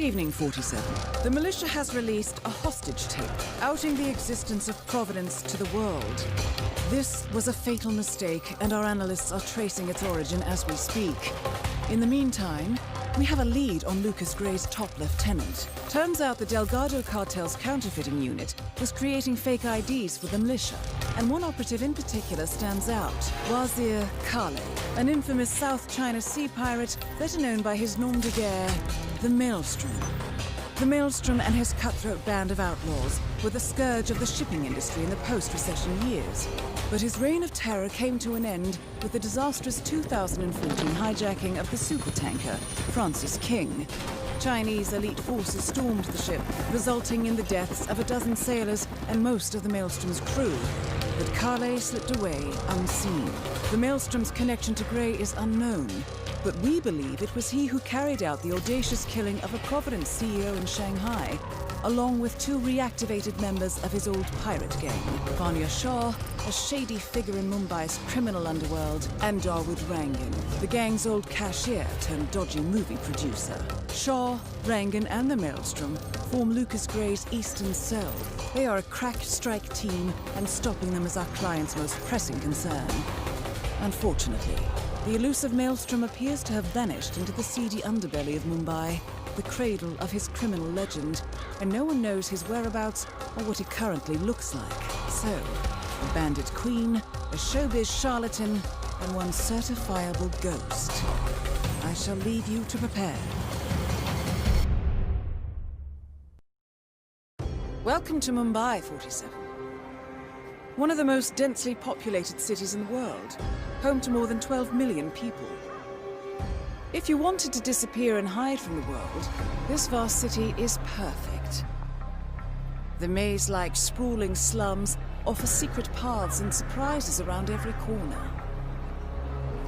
evening, 47. The militia has released a hostage tape, outing the existence of Providence to the world. This was a fatal mistake, and our analysts are tracing its origin as we speak. In the meantime, we have a lead on Lucas Gray's top lieutenant. Turns out the Delgado cartel's counterfeiting unit was creating fake IDs for the militia, and one operative in particular stands out, Wazir Kale, an infamous South China Sea pirate better known by his nom de guerre, the Maelstrom. The Maelstrom and his cutthroat band of outlaws were the scourge of the shipping industry in the post-recession years. But his reign of terror came to an end with the disastrous 2014 hijacking of the supertanker, Francis King. Chinese elite forces stormed the ship, resulting in the deaths of a dozen sailors and most of the Maelstrom's crew. But Kale slipped away unseen. The Maelstrom's connection to Gray is unknown, but we believe it was he who carried out the audacious killing of a Providence CEO in Shanghai, along with two reactivated members of his old pirate gang, Vanya Shah, a shady figure in Mumbai's criminal underworld, and Dawood Rangan, the gang's old cashier turned dodgy movie producer. Shah, Rangan, and the Maelstrom form Lucas Gray's Eastern Cell. They are a crack strike team, and stopping them is our client's most pressing concern. Unfortunately, the elusive Maelstrom appears to have vanished into the seedy underbelly of Mumbai, the cradle of his criminal legend, and no one knows his whereabouts or what he currently looks like. So, a bandit queen, a showbiz charlatan, and one certifiable ghost. I shall leave you to prepare. Welcome to Mumbai, 47. One of the most densely populated cities in the world, home to more than 12 million people. If you wanted to disappear and hide from the world, this vast city is perfect. The maze-like sprawling slums offer secret paths and surprises around every corner.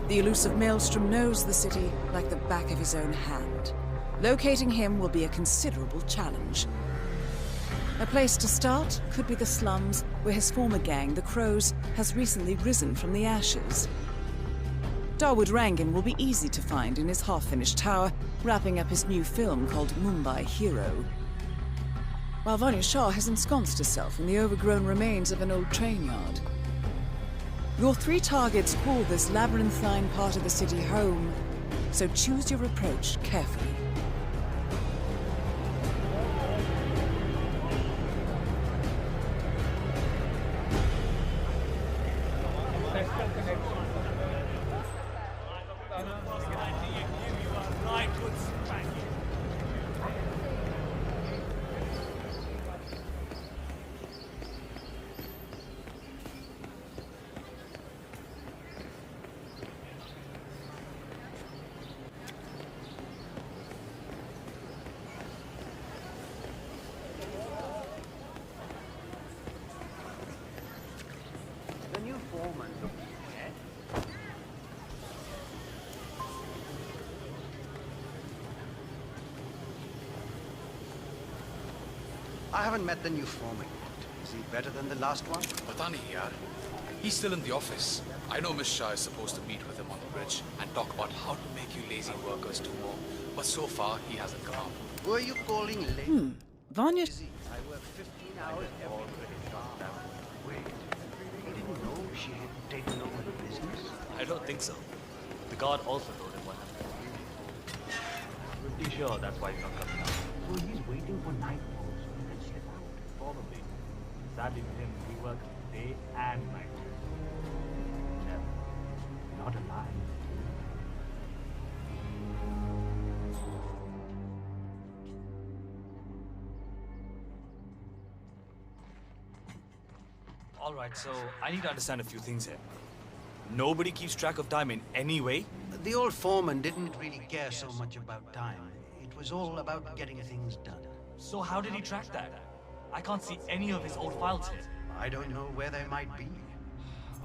The elusive Maelstrom knows the city like the back of his own hand. Locating him will be a considerable challenge. A place to start could be the slums, where his former gang, the Crows, has recently risen from the ashes. Dawood Rangan will be easy to find in his half-finished tower, wrapping up his new film called Mumbai Hero. While Vanya Shah has ensconced herself in the overgrown remains of an old train yard. Your three targets call this labyrinthine part of the city home, so choose your approach carefully. I haven't met the new foreman yet. Is he better than the last one? Pata nahi yaar. He's still in the office. I know Miss Shah is supposed to meet with him on the bridge and talk about how to make you lazy workers do more. But so far, he hasn't come up. Were you calling late? Vanya... I work 15 hours every day. Wait, you didn't know she had taken over the business? I don't think so. The guard also told him what happened. I'm pretty sure that's why he's not coming out. So he's waiting for nightfall so he can slip out. Probably. Sadly for him, he works day and night. Never. Not alive. Alright, so I need to understand a few things here. Nobody keeps track of time in any way? The old foreman didn't really care so much about time. It was all about getting things done. So how did he track that? I can't see any of his old files here. I don't know where they might be.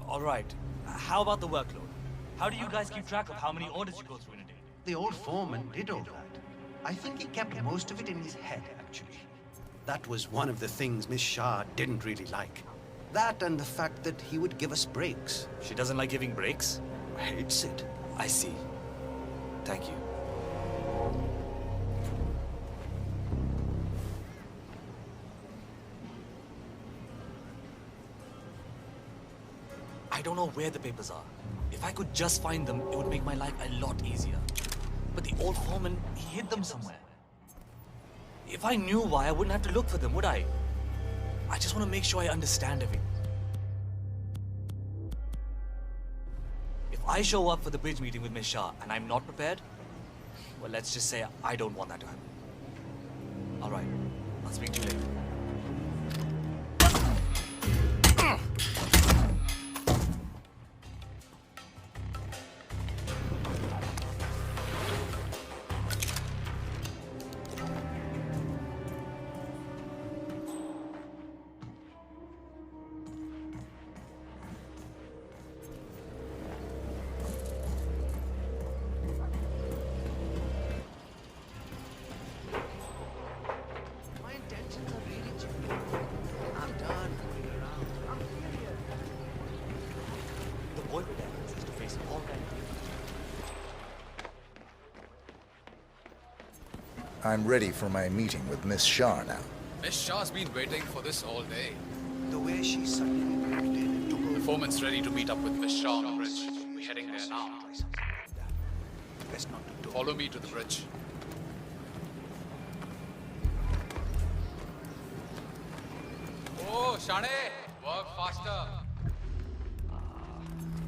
Alright, how about the workload? How do you guys keep track of how many orders you go through in a day? The old foreman did all that. I think he kept most of it in his head, actually. That was one of the things Miss Shah didn't really like. That and the fact that he would give us breaks. She doesn't like giving breaks? Hates it. I see. Thank you. don't know where the papers are. If I could just find them, it would make my life a lot easier. But the old foreman, he hid them somewhere. If I knew why, I wouldn't have to look for them, would I? I just want to make sure I understand everything. If I show up for the bridge meeting with Miss Shah and I'm not prepared, well, let's just say I don't want that to happen. All right, I'll speak to you later. My intentions are really genuine. I'm done fooling around. I'm serious. The boy with evidence is to face all kinds of I'm ready for my meeting with Miss Shah now. Miss Shah's been waiting for this all day. The way she suddenly moved in and took over. The foreman's ready to meet up with Miss Shah on the bridge. We're heading there now. Best not to do. Follow me to the bridge. Oh, Shane, work faster.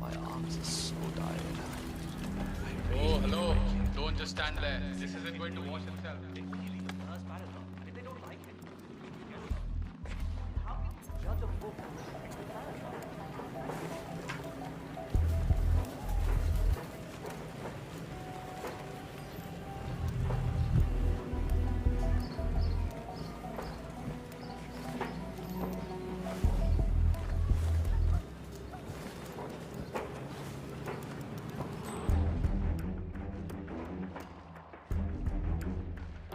My arms are so tired. Oh, hello. Don't just stand there. This isn't going to wash itself. If they don't like it, how can you judge a book?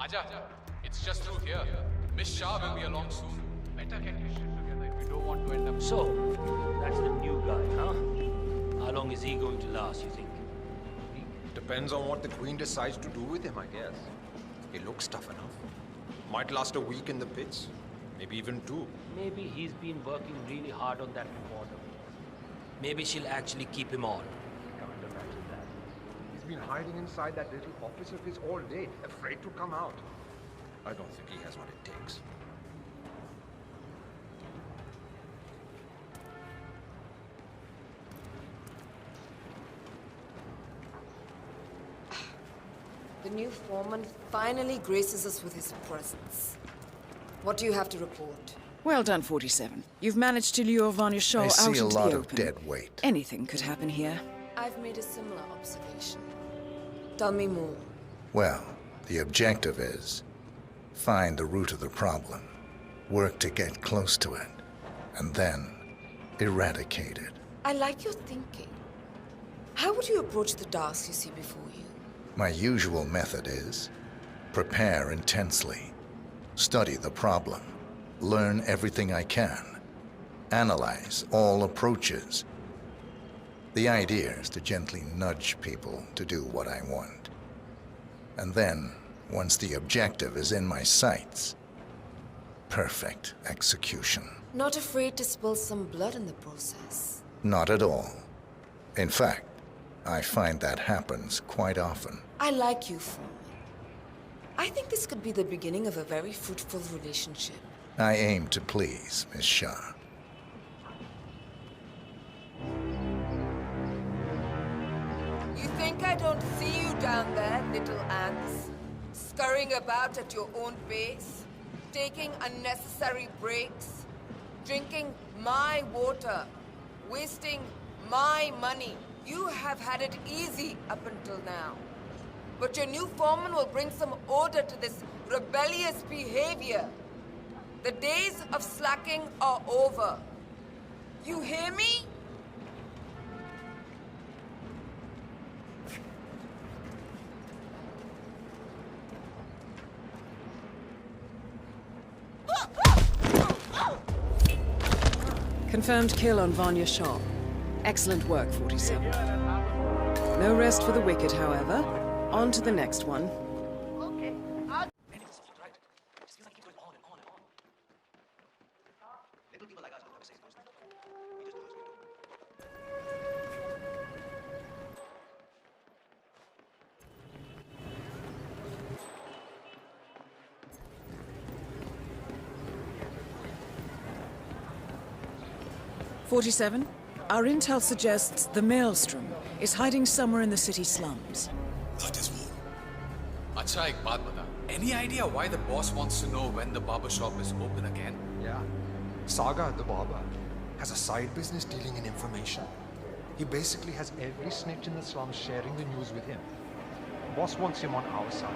Aja, it's just through here. Miss Shah will be along soon. Better get your shit together if you don't want to end up. So, that's the new guy, huh? How long is he going to last, you think? Depends on what the Queen decides to do with him, I guess. He looks tough enough. Might last a week in the pits. Maybe even 2. Maybe he's been working really hard on that reporter. Maybe she'll actually keep him on. Can't imagine that. He's been hiding inside that little office of his all day, afraid to come out. I don't think he has what it takes. The new foreman finally graces us with his presence. What do you have to report? Well done, 47. You've managed to lure Vanya Shaw I out see into a the lot open. of dead weight. Anything could happen here. I've made a similar observation. Tell me more. Well, the objective is find the root of the problem, work to get close to it, and then eradicate it. I like your thinking. How would you approach the tasks you see before you? My usual method is prepare intensely, study the problem, learn everything I can, analyze all approaches. The idea is to gently nudge people to do what I want. And then, once the objective is in my sights, perfect execution. Not afraid to spill some blood in the process. Not at all. In fact, I find that happens quite often. I like you, foreman. I think this could be the beginning of a very fruitful relationship. I aim to please, Miss Shah. You think I don't see you down there, little ants? Scurrying about at your own pace? Taking unnecessary breaks? Drinking my water? Wasting my money? You have had it easy up until now. But your new foreman will bring some order to this rebellious behavior. The days of slacking are over. You hear me? Confirmed kill on Vanya Shaw. Excellent work, 47. No rest for the wicked, however. On to the next one. Right? Just feels like keep going on and on and on. Little people like us don't have a say in those things. We just do as we do. 47. Our intel suggests the Maelstrom is hiding somewhere in the city slums. That is all. Acha, ek baat bata. Any idea why the boss wants to know when the barber shop is open again? Yeah. Saga, the barber, has a side business dealing in information. He basically has every snitch in the slums sharing the news with him. Boss wants him on our side.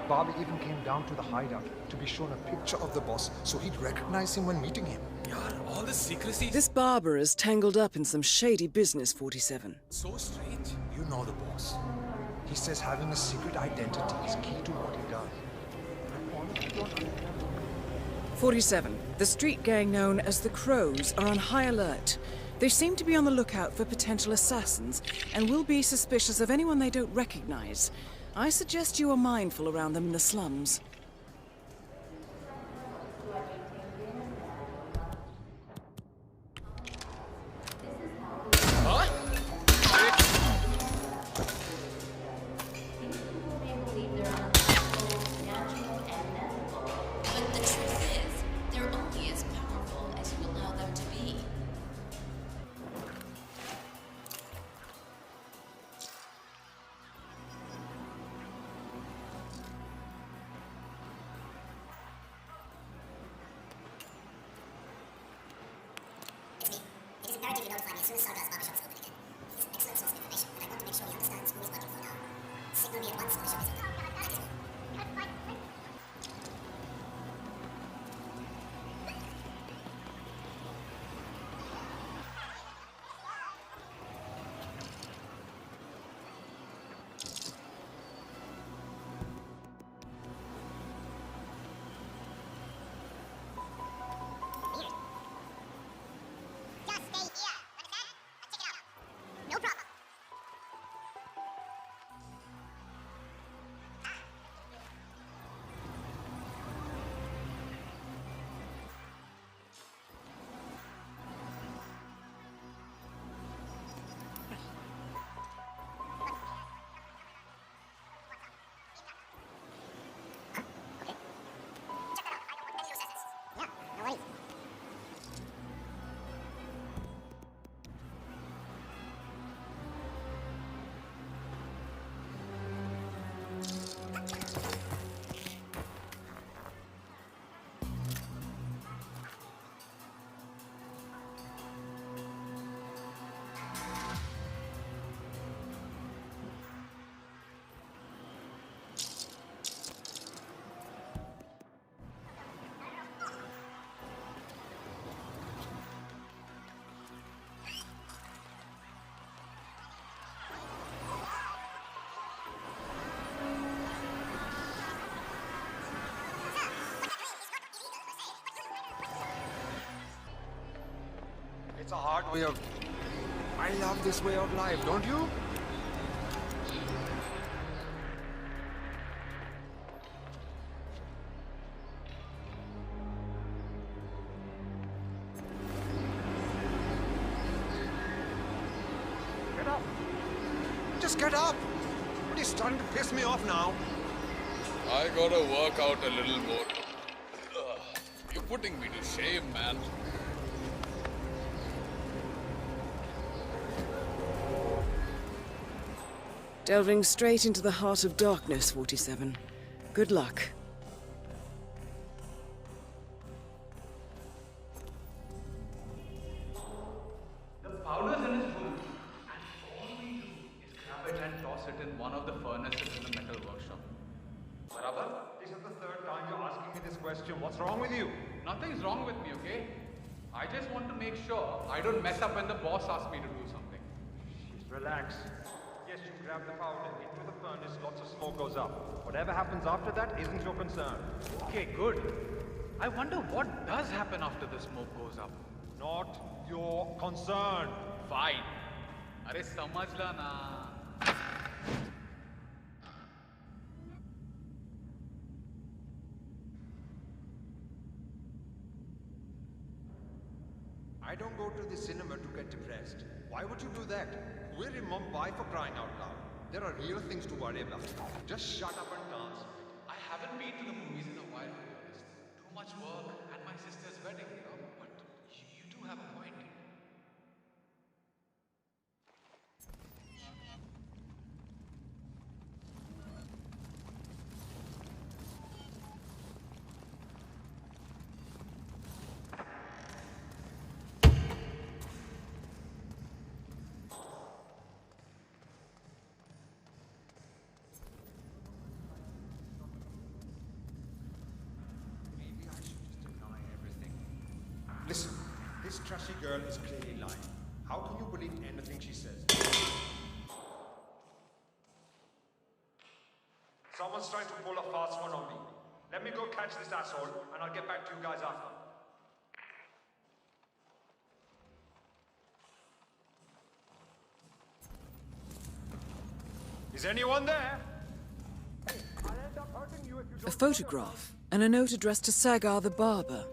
Barber even came down to the hideout to be shown a picture of the boss so he'd recognize him when meeting him. Yaar, all this secrecy. This barber is tangled up in some shady business, 47. So strange. You know the boss. He says having a secret identity is key to what he does. 47. The street gang known as the Crows are on high alert. They seem to be on the lookout for potential assassins and will be suspicious of anyone they don't recognize. I suggest you are mindful around them in the slums. But the truth is, they're only as powerful as you allow them to be. It is imperative you notify me as soon as Sardar's barbershop is open again. He's an excellent source of information, and I want to make sure he understands who he's working for now. Signal me at once when the shop is open. That is all. Just stay here. Understand? I'll check it out. No problem. Okay. Check that out. I don't want any loose ends. Yeah, no worries. It's a hard way of... I love this way of life, don't you? Get up. Just get up. What are you starting to piss me off now? I gotta work out a little more. You're putting me to shame, man. Delving straight into the heart of darkness, 47. Good luck. The powder's in his room, and all we do is grab it and toss it in one of the furnaces in the metal workshop. Barabar? This is the third time you're asking me this question. What's wrong with you? Nothing's wrong with me, okay? I just want to make sure I don't mess up when the boss asks me to do something. Just relax. Yes, you grab the powder into the furnace, lots of smoke goes up. Whatever happens after that isn't your concern. Okay, good. I wonder what does happen after the smoke goes up. Not your concern. Fine. Arey samajh la na. I don't go to the cinema to get depressed. Why would you do that? We're in Mumbai, for crying out loud. There are real things to worry about. Just shut up and dance. I haven't been to the movies in a while, to be honest. Too much work and my sister's wedding, you know. But you do have a point. girl is clearly lying. How can you believe anything she says? Someone's trying to pull a fast one on me. Let me go catch this asshole, and I'll get back to you guys after. Is anyone there? A photograph and a note addressed to Sagar the barber.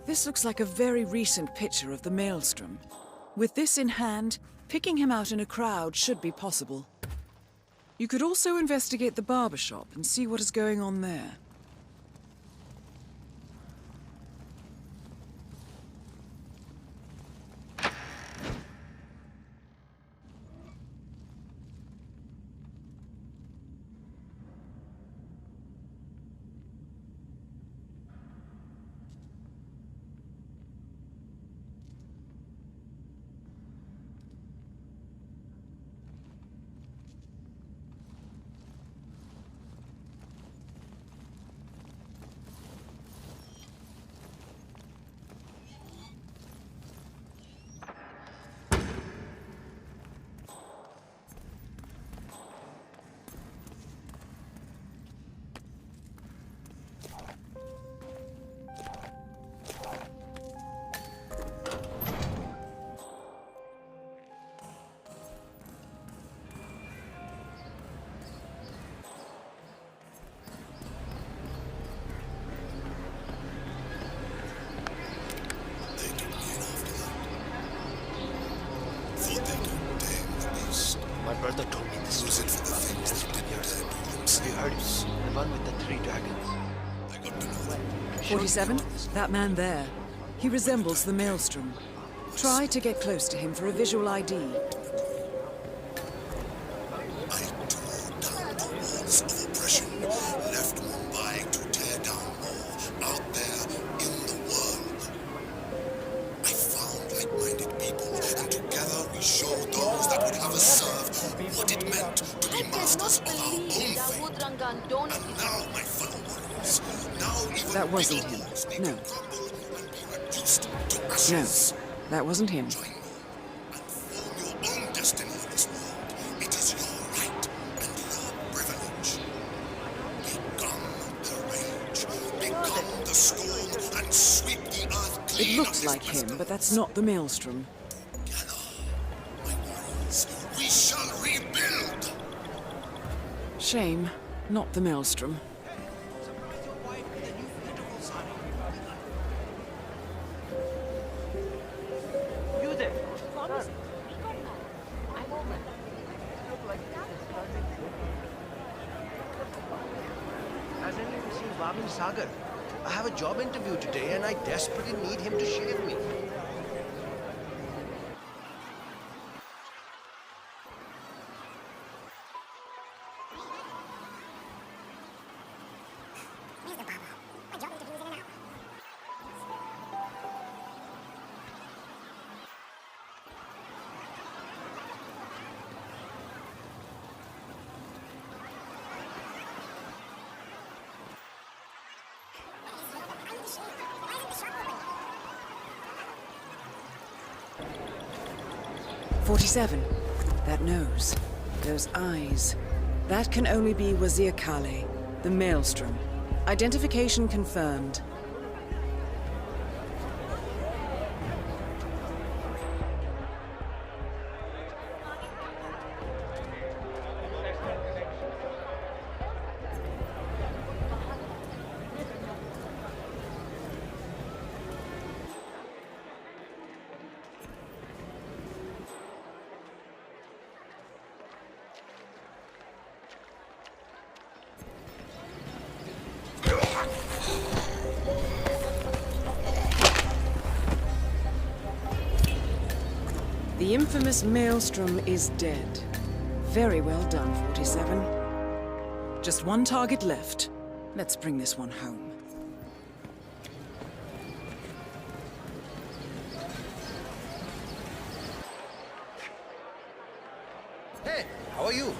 This looks like a very recent picture of the Maelstrom. With this in hand, picking him out in a crowd should be possible. You could also investigate the barber shop and see what is going on there. My brother told me this was it for the things that didn't. You heard him. The one with the 3 dragons. I got to know that. 47? That man there. He resembles the Maelstrom. Try to get close to him for a visual ID. I tore down the walls of oppression, left Mumbai to tear down more out there in the world. I found like-minded people, and together we showed those that would have us serve what it meant to be masters of our own fate. And now, my fellow warriors, now even That wasn't him. No. No, that wasn't him. Join me and form your own destiny in this world. It is your right and your privilege. Become the rage, become the storm, and sweep the earth clean. It looks like him, but that's not the Maelstrom. Together, my warriors, we shall rebuild. Shame, not the Maelstrom. You there? Has anyone seen Bhavin Sagar? I have a job interview today and I desperately need him to shave me. Here's the barber. My job interview is in an hour. I need to shave. Why isn't the shop open? 47. That nose. Those eyes. That can only be Wazir Kale, the Maelstrom. Identification confirmed. The infamous Maelstrom is dead. Very well done, 47. Just one target left. Let's bring this one home. Hey, how are you?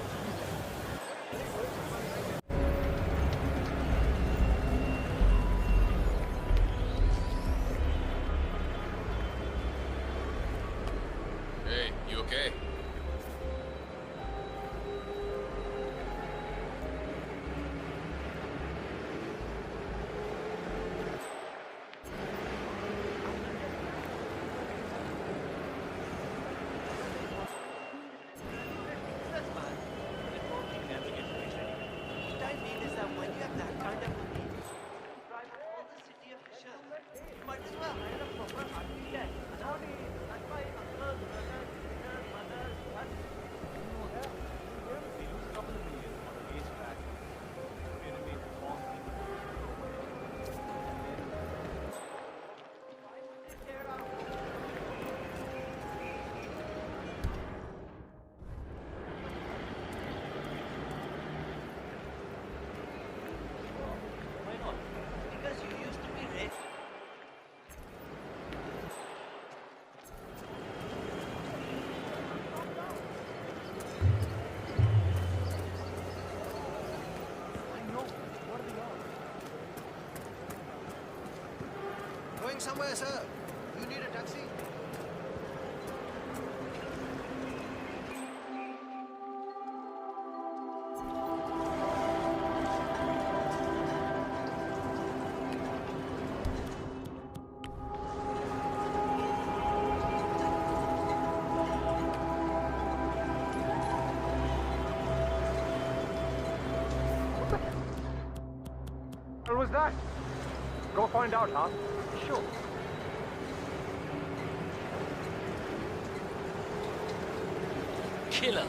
going somewhere, sir? You need a taxi? What was that? Go find out, huh? Sure. Killer.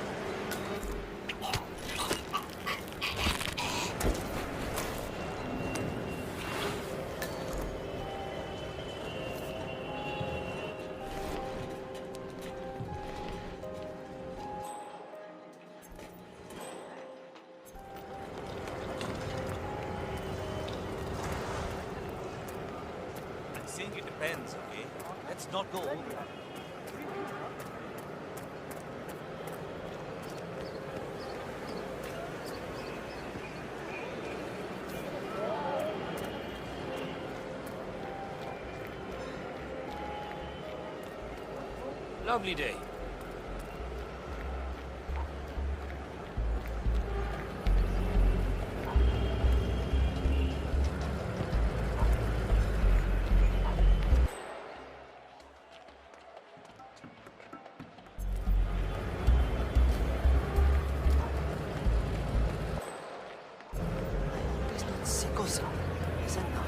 I'm saying it depends, okay? Let's not go over. Lovely day. It's not sick or something, is it not?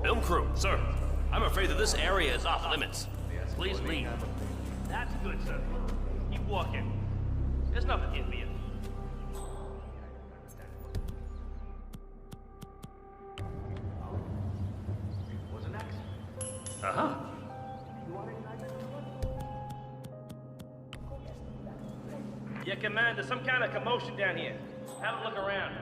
Film crew, sir. I'm afraid that this area is off limits. Please leave. That's good, sir. Keep walking. There's nothing here for you. Was an accident. Uh-huh. Yeah, Commander, some kind of commotion down here. Have a look around.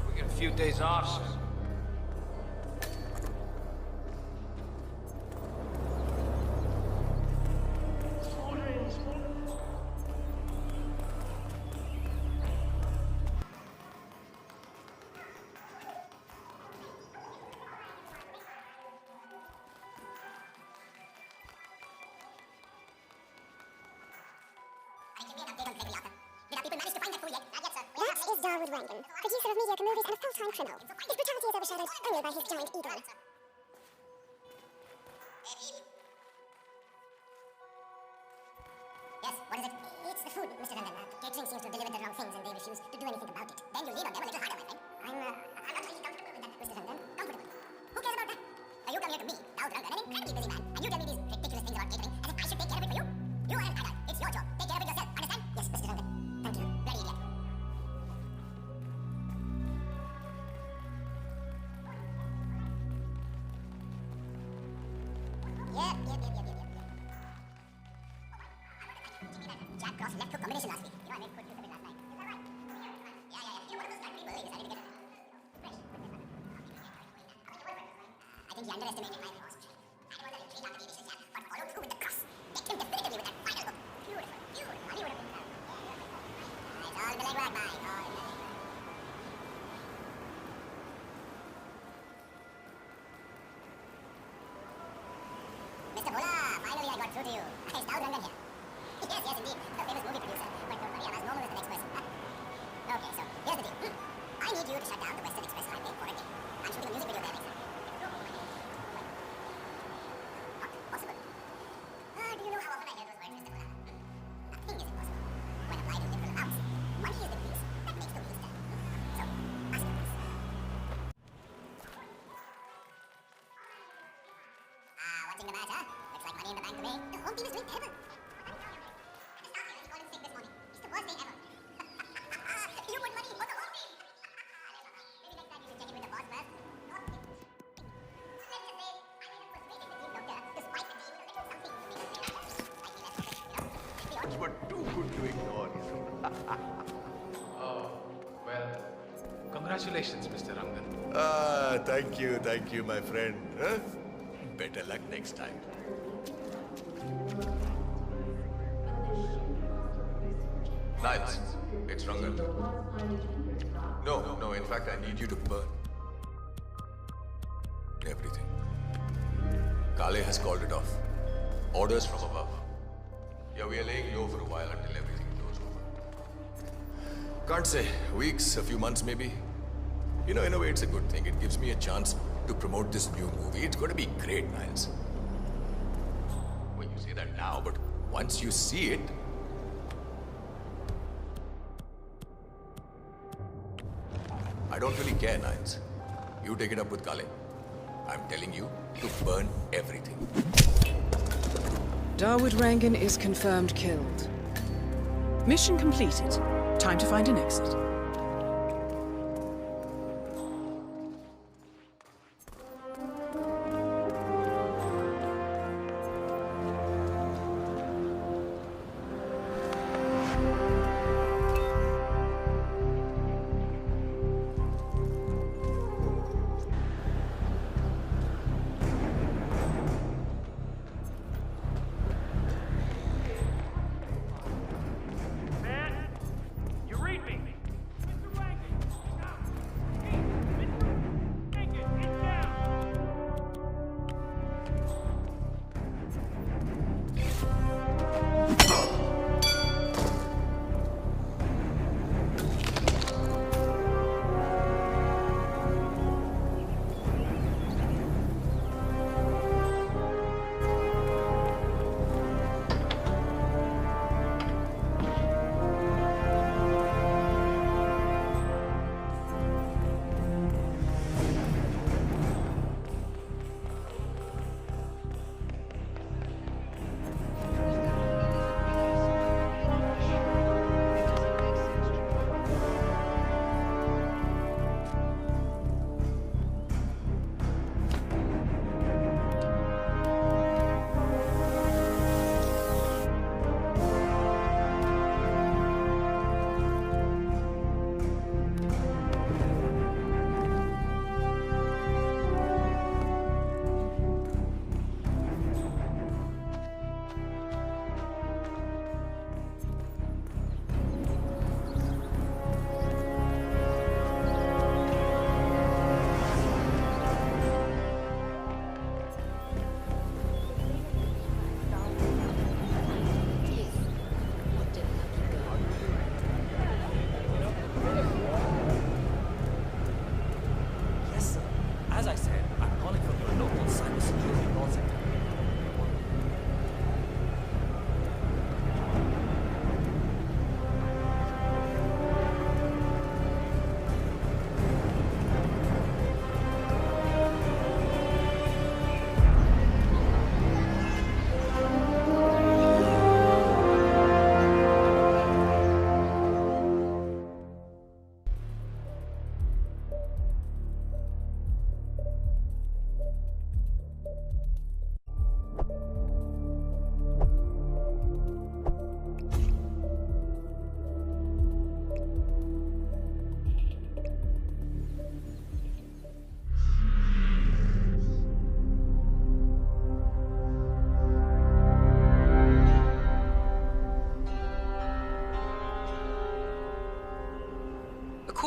We get a few days off, sir. That is Darwood Rangan, producer of mediocre movies and a full-time criminal. His brutality is overshadowed only by his giant ego. Yes, what is it? It's the food, Mr. Rangan. Catering seems to have delivered the wrong things and they refuse to do anything about it. Then you lean on them a little harder, my friend. I'm not really comfortable with that, Mr. Rangan. Comfortable? Who cares about that? You come here to me, Darwood Rangan, an incredibly busy man, and you tell me these ridiculous things about catering as if I should take care of it for you? You are an adult. It's your job. Take care of it yourself. Understand? Yes, Mr. Rangan. Thank you. Bloody idiot. Yep. Jack Cross left hook combination last week. You know, I made good use of it last night. Is that right? Yeah. You know, one of those country boys decided to get fresh. I think he underestimated my cross. And it was a retreat after the initial jab, but followed through with the cross. Decked him definitively with that final hook. Beautiful. Money would have been done. It's all the legwork, Mike. All the legwork. Mr. Bhola, finally I got through to you. It's Darwood Rangan here. Yes, indeed. The famous movie producer. But don't worry, I'm as normal as the next person. Okay, so here's the deal. I need you to shut down the Western Express Highway for a day. I'm shooting a music video there next time. Not possible. Do you know how often I hear those words, Mr. Bhola? Nothing is impossible. When applied in liberal amounts, money is the grease that makes the wheels turn. So, ask your please. Watching the match, huh? Looks like money in the bank to me. The home team is doing terrible. You put money for the home team. Maybe next time you should check it with the boss first. Let's just say I ended up persuading the team doctor to spice the team with a little something to make us feel You were too good to ignore, you know. Oh, well, congratulations, Mr. Rangan. Thank you, my friend. Huh? Better luck next time. Niles, it's Rangan. No, in fact, I need you to burn everything. Kale has called it off. Orders from above. Yeah, we are laying low for a while until everything blows over. Can't say. Weeks, a few months maybe. You know, in a way, it's a good thing. It gives me a chance to promote this new movie. It's going to be great, Niles. Well, you say that now, but once you see it, I don't really care, Niles. You take it up with Kale. I'm telling you to burn everything. Darwood Rangan is confirmed killed. Mission completed. Time to find an exit.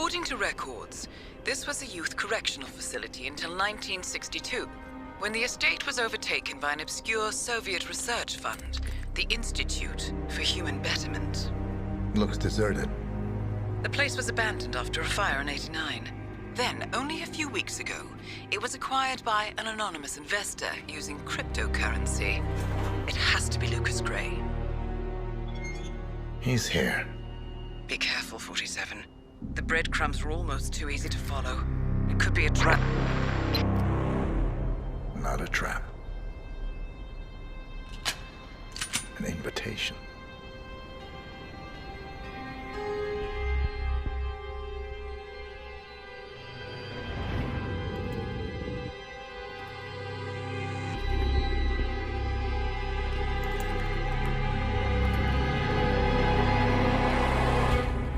According to records, this was a youth correctional facility until 1962, when the estate was overtaken by an obscure Soviet research fund, the Institute for Human Betterment. Looks deserted. The place was abandoned after a fire in '89. Then, only a few weeks ago, it was acquired by an anonymous investor using cryptocurrency. It has to be Lucas Gray. He's here. Be careful, 47. The breadcrumbs were almost too easy to follow. It could be a trap. Not a trap. An invitation.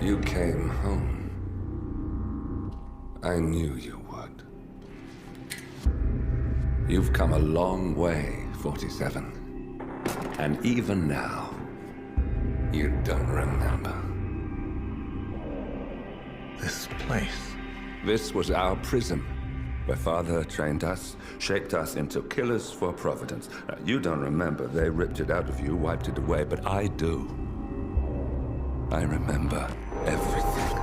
You came home. I knew you would. You've come a long way, 47. And even now, you don't remember. This place. This was our prison, where Father trained us, shaped us into killers for Providence. Now, you don't remember. They ripped it out of you, wiped it away, but I do. I remember everything.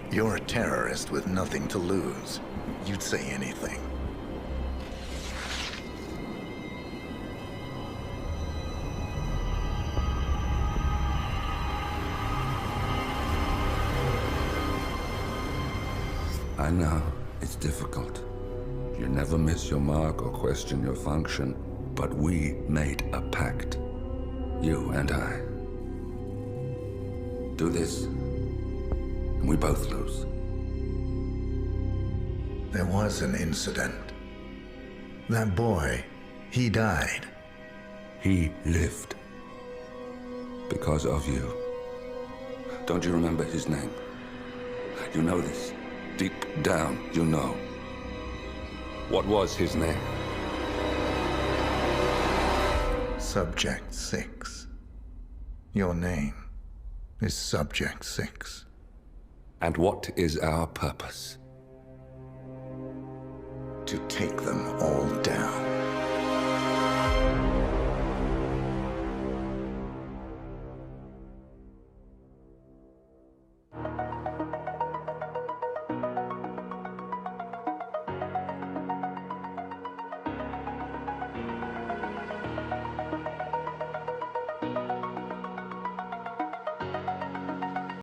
You're a terrorist with nothing to lose. You'd say anything. I know, it's difficult. You never miss your mark or question your function, but we made a pact. You and I. Do this, and we both lose. There was an incident. That boy, he died. He lived. Because of you. Don't you remember his name? You know this. Deep down, you know. What was his name? Subject 6. Your name is Subject 6. And what is our purpose? To take them all down.